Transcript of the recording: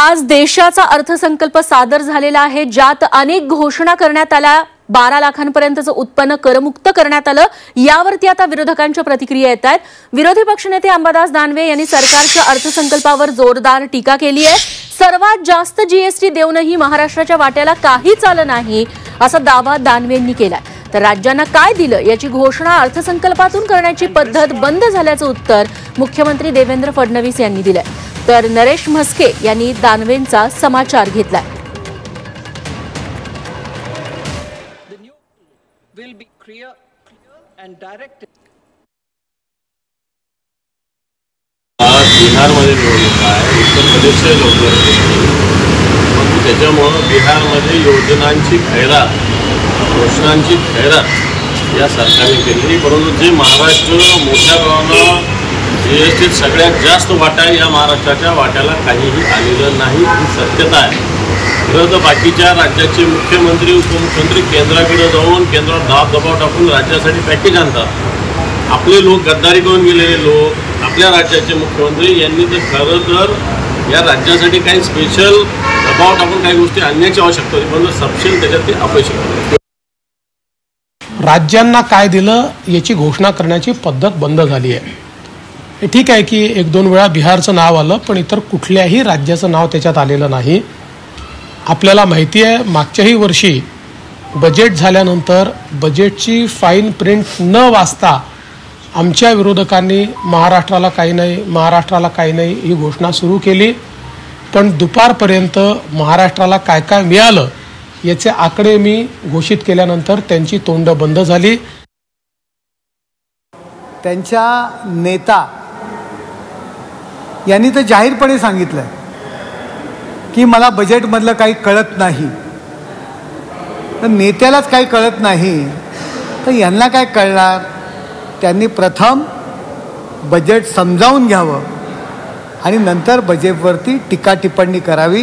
आज देशाचा अर्थसंकल्प सादर झालेला आहे, ज्यात अनेक घोषणा करण्यात आल्या। 12 लाखांपर्यंतचं उत्पन्न करमुक्त करण्यात आलं। यावरती आता विरोधकांच्या प्रतिक्रिया येत आहेत। विरोधी पक्षनेते अंबादास दानवे यांनी सरकारच्या अर्थसंकल्पावर जोरदार टीका केली आहे। सर्वात जास्त जीएसटी देऊनही महाराष्ट्राच्या वाट्याला काहीच आलं नाही असा दावा दानवे यांनी केलाय। तर राज्यांना काय दिलं याची घोषणा अर्थसंकल्पातून करण्याची पद्धत बंद झाल्याचं उत्तर मुख्यमंत्री देवेंद्र फडणवीस यांनी दिलंय। तर नरेश म्हस्के यांनी दानवेंचा समाचार घेतलाय। बिहारमध्ये निवडणूक आहे, उत्तर प्रदेशचे लोक त्याच्यामुळं बिहारमध्ये योजनांची खैरात, घोषणांची खैरात या सरकारने केली। परंतु जे महाराष्ट्र मोठ्या प्रमाणात जीएसटीत सगळ्यात जास्त वाटा आहे, या महाराष्ट्राच्या वाट्याला काहीही आलेलं नाही ही सत्यता आहे। खरं तर बाकीच्या राज्याचे मुख्यमंत्री उपमुख्यमंत्री केंद्राकडे जाऊन केंद्रावर दबाव टाकून राज्यासाठी पॅकेज आणतात। आपले लोक गद्दारी करून गेलेले लोक आपल्या राज्याचे मुख्यमंत्री यांनी तर खरं तर या राज्यासाठी काही स्पेशल दबाव टाकून काही गोष्टी आणण्याची आवश्यकता होती, पण सपशेल त्याच्यात ते अपयशी ठरले। राज्यांना काय दिलं याची घोषणा करण्याची पद्धत बंद झाली आहे। हे ठीक आहे की 1-2 वेळा बिहारचं नाव आलं, पण इतर कुठल्याही राज्याचं नाव त्याच्यात आलेलं नाही। आपल्याला माहिती आहे मागच्याही वर्षी बजेट झाल्यानंतर बजेटची फाईन प्रिंट न वाचता आमच्या विरोधकांनी महाराष्ट्राला काही नाही ही घोषणा सुरू केली, पण दुपारपर्यंत महाराष्ट्राला काय काय मिळालं याचे आकडे मी घोषित केल्यानंतर त्यांची तोंड बंद झाली। त्यांच्या नेता यांनी तर जाहीरपणे सांगितलं की मला बजेटमधलं काही कळत नाही। तर नेत्यालाच काही कळत नाही तर यांना काय कळणार? त्यांनी प्रथम बजेट समजावून घ्यावं आणि नंतर बजेटवरती टीका टिप्पणी करावी।